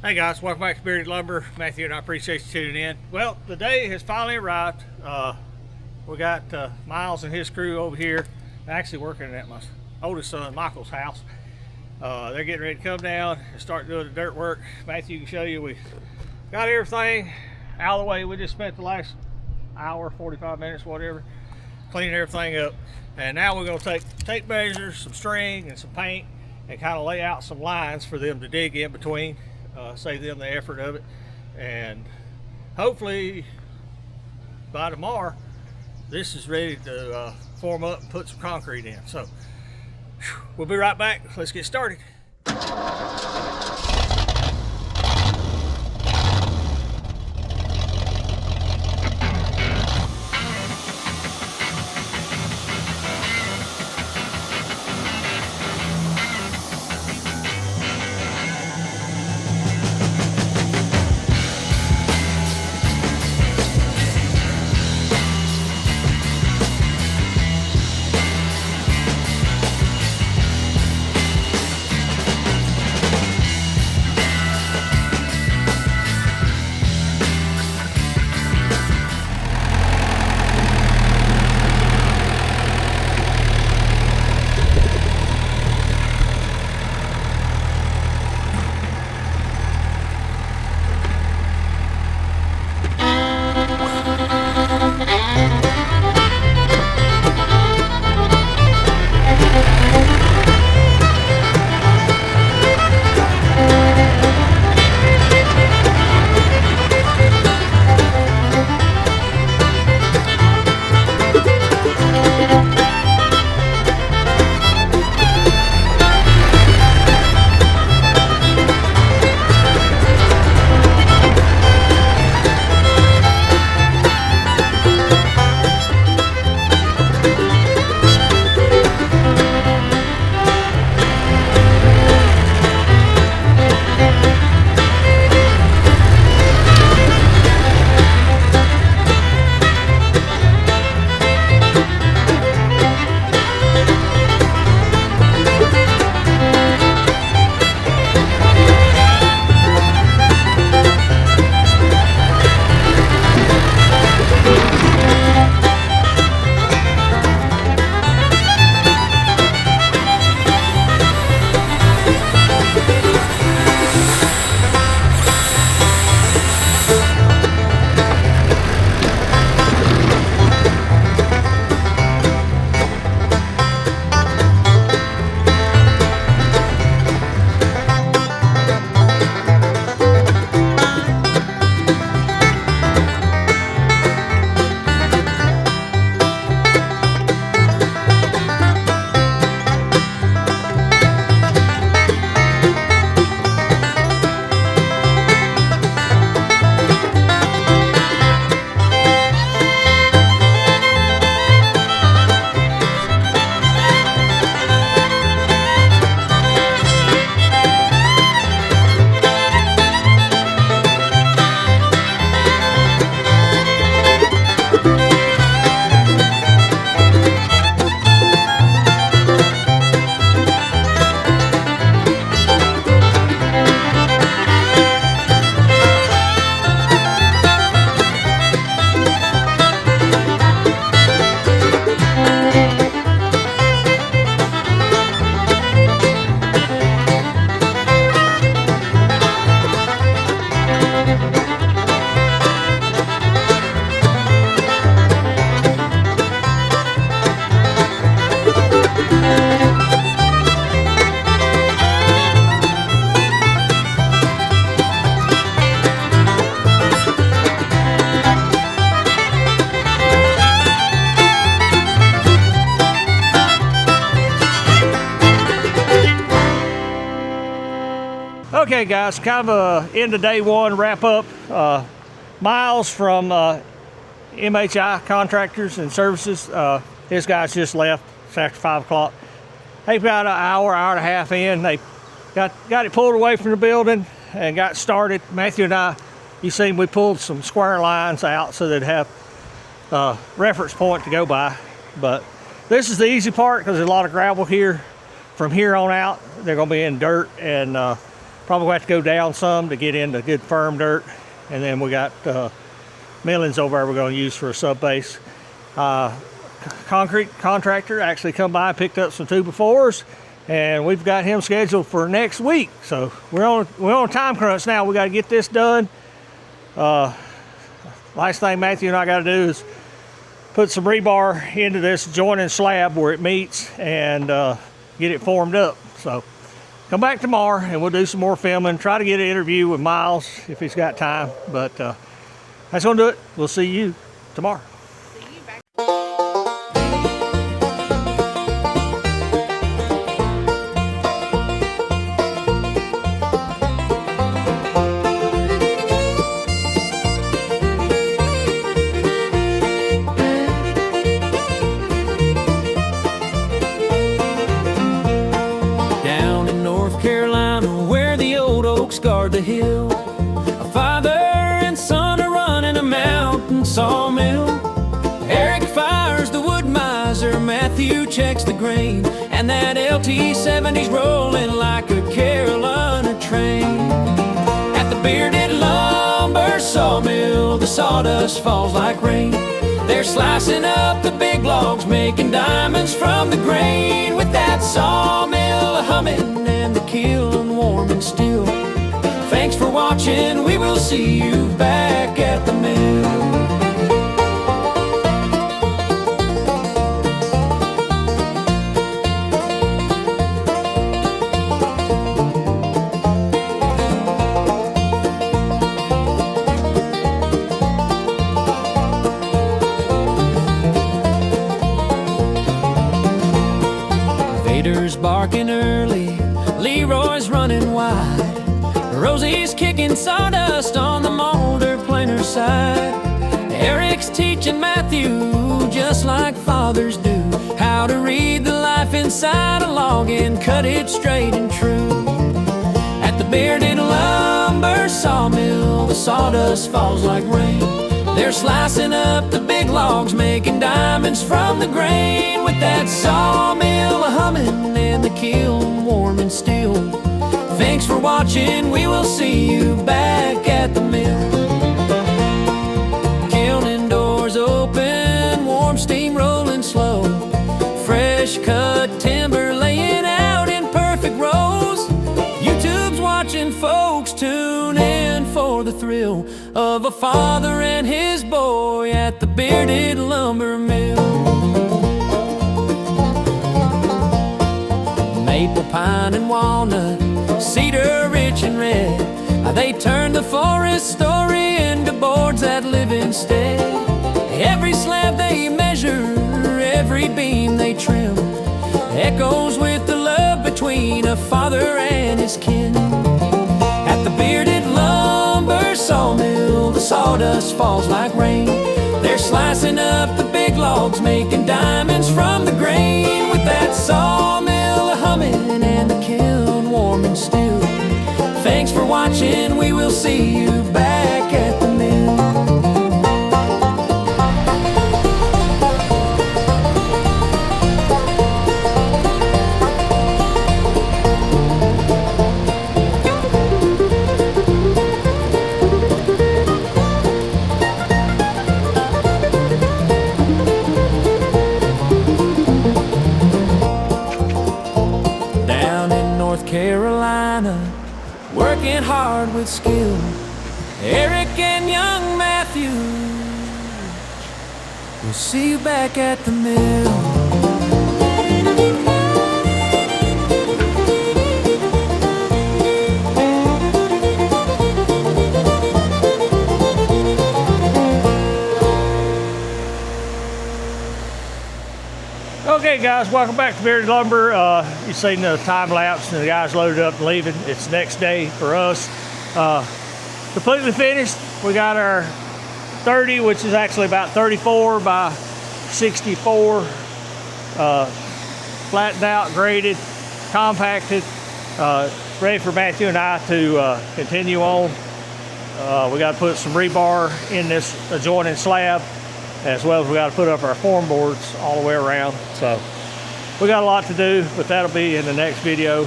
Hey guys, welcome back to Bearded Lumber. Matthew and I appreciate you tuning in. Well, the day has finally arrived. We got Miles and his crew over here actually working at my oldest son Michael's house. They're getting ready to come down and start doing the dirt work. Matthew can show you we got everything out of the way. We just spent the last hour, 45 minutes, whatever, cleaning everything up. And now we're going to take tape measures, some string and some paint, and kind of lay out some lines for them to dig in between. Save them the effort of it, and hopefully by tomorrow this is ready to form up and put some concrete in. So we'll be right back. Let's get started. Okay guys, kind of a end of day one wrap up. Miles from M.H.I. Contractors and Services, his guys just left. It's after 5 o'clock. They about an hour and a half in. They got it pulled away from the building and got started. Matthew and I, you seen we pulled some square lines out so they'd have a reference point to go by. But this is the easy part because there's a lot of gravel here. From here on out, they're going to be in dirt, and Probably have to go down some to get into good firm dirt. And then we got millings over there we're going to use for a sub base. Concrete contractor actually come by and picked up some 2x4s, and we've got him scheduled for next week. So we're on a time crunch now. We got to get this done. Last thing Matthew and I got to do is put some rebar into this joining slab where it meets and get it formed up. So come back tomorrow and we'll do some more filming. Try to get an interview with Miles if he's got time. But that's gonna do it. We'll see you tomorrow. Guard the hill. A father and son are running a mountain sawmill. Eric fires the wood miser, Matthew checks the grain, and that LT-70's rolling like a Carolina train. At the bearded lumber sawmill, the sawdust falls like rain. They're slicing up the big logs, making diamonds from the grain, with that sawmill humming and the kiln warm and still. Thanks for watching, we will see you back at the mill. Vader's barking early, Leroy's running wide, Rosie's kicking sawdust on the molder planer side. Eric's teaching Matthew, just like fathers do, how to read the life inside a log and cut it straight and true. At the bearded lumber sawmill, the sawdust falls like rain. They're slicing up the big logs, making diamonds from the grain, with that sawmill humming and the kiln warm and still. Thanks for watching, we will see you back at the mill. Kiln doors open, warm steam rolling slow. Fresh cut timber laying out in perfect rows. YouTube's watching, folks tune in for the thrill of a father and his boy at the bearded lumber mill. Maple, pine, and walnut, cedar rich and red, they turn the forest story into boards that live instead. Every slab they measure, every beam they trim, echoes with the love between a father and his kin. At the bearded lumber sawmill, the sawdust falls like rain. They're slicing up the big logs, making diamonds from the grain, with that sawmill humming and the kiln warm and still. Thanks for watching, we will see you back at the mill. Down in North Carolina, working hard with skill, Eric and young Matthew, we'll see you back at the mill. Okay guys, welcome back to Bearded Lumber. You've seen the time lapse and the guys loaded up and leaving. It's next day for us. Completely finished. We got our 30, which is actually about 34 by 64. Flattened out, graded, compacted, ready for Matthew and I to continue on. We got to put some rebar in this adjoining slab, as well as we got to put up our form boards all the way around. So we got a lot to do, but that'll be in the next video.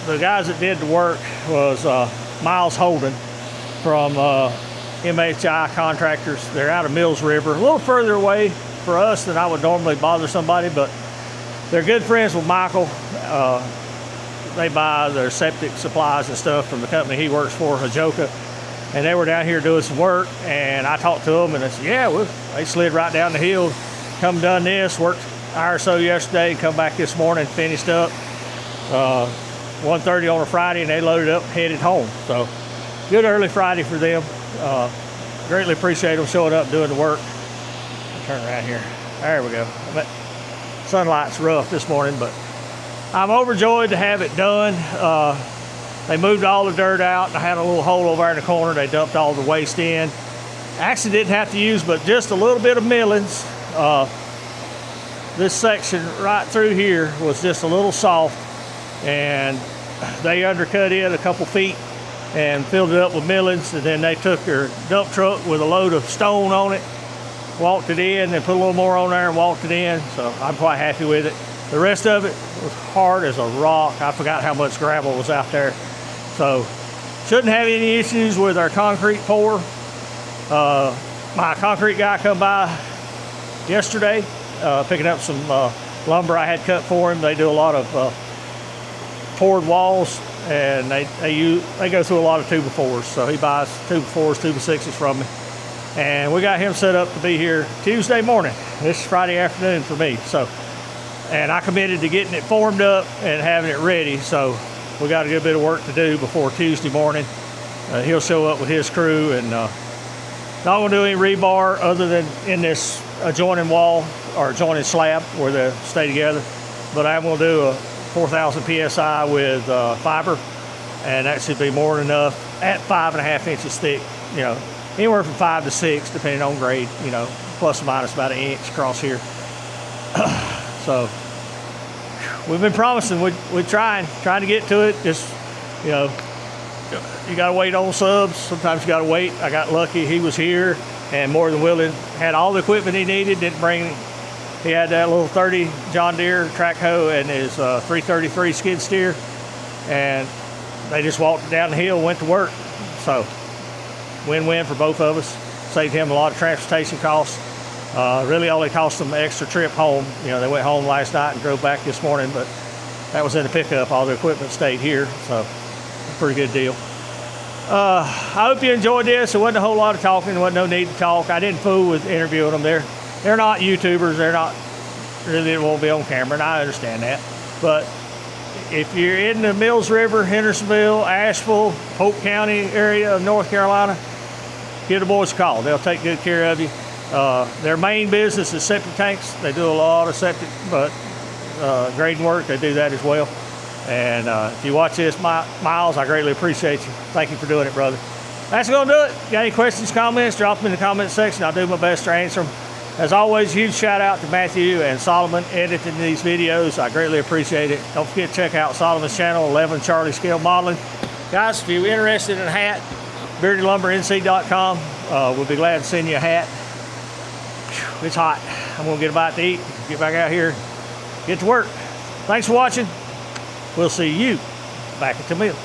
the guys that did the work was Miles Holden from M.H.I. Contractors. They're out of Mills River, a little further away for us than I would normally bother somebody, but they're good friends with Michael. They buy their septic supplies and stuff from the company he works for, Hajoka. And they were down here doing some work, and I talked to them, and they said, yeah, well, they slid right down the hill, come done this, worked an hour or so yesterday, come back this morning, finished up 1:30 on a Friday, and they loaded up and headed home. So good early Friday for them. Greatly appreciate them showing up, doing the work. I'll turn around here. There we go. Sunlight's rough this morning, but I'm overjoyed to have it done. They moved all the dirt out. I had a little hole over in the corner. They dumped all the waste in. Actually didn't have to use but just a little bit of millings. This section right through here was just a little soft, and they undercut it a couple feet and filled it up with millings, and then they took their dump truck with a load of stone on it, walked it in, and put a little more on there and walked it in. So I'm quite happy with it. The rest of it was hard as a rock. I forgot how much gravel was out there. So shouldn't have any issues with our concrete pour. My concrete guy come by yesterday, picking up some lumber I had cut for him. They do a lot of poured walls, and they go through a lot of 2x4s. So he buys 2x4s, 2x6s from me. And we got him set up to be here Tuesday morning. This is Friday afternoon for me. So, and I committed to getting it formed up and having it ready. So we got a good bit of work to do before Tuesday morning. He'll show up with his crew, and not gonna do any rebar other than in this adjoining wall or adjoining slab where they stay together. But I'm gonna do a 4,000 PSI with fiber, and that should be more than enough at 5.5 inches thick. You know, anywhere from 5 to 6, depending on grade. You know, plus or minus about 1 inch across here. So we've been promising. We're trying to get to it. Just, you know, you got to wait on subs. Sometimes you got to wait. I got lucky. He was here and more than willing. Had all the equipment he needed. Didn't bring. He had that little 30 John Deere track hoe and his 333 skid steer, and they just walked down the hill, went to work. So win-win for both of us. Saved him a lot of transportation costs. Really only cost them an extra trip home. You know, they went home last night and drove back this morning, but that was in the pickup. All the equipment stayed here, so a pretty good deal. I hope you enjoyed this. There wasn't a whole lot of talking. There wasn't no need to talk. I didn't fool with interviewing them. They're not YouTubers. They're not really won't be on camera, and I understand that. But if you're in the Mills River, Hendersonville, Asheville, Hope County area of North Carolina, give the boys a call. They'll take good care of you. Their main business is septic tanks. They do a lot of septic, but grading work, they do that as well. And if you watch this, Miles, I greatly appreciate you. Thank you for doing it, brother. That's going to do it. Got any questions, comments, drop them in the comment section. I'll do my best to answer them. As always, huge shout out to Matthew and Solomon editing these videos. I greatly appreciate it. Don't forget to check out Solomon's channel, 11 Charlie Scale Modeling. Guys, if you're interested in a hat, beardylumbernc.com. We'll be glad to send you a hat. It's hot. I'm going to get a bite to eat, get back out here, get to work. Thanks for watching. We'll see you back at the mill.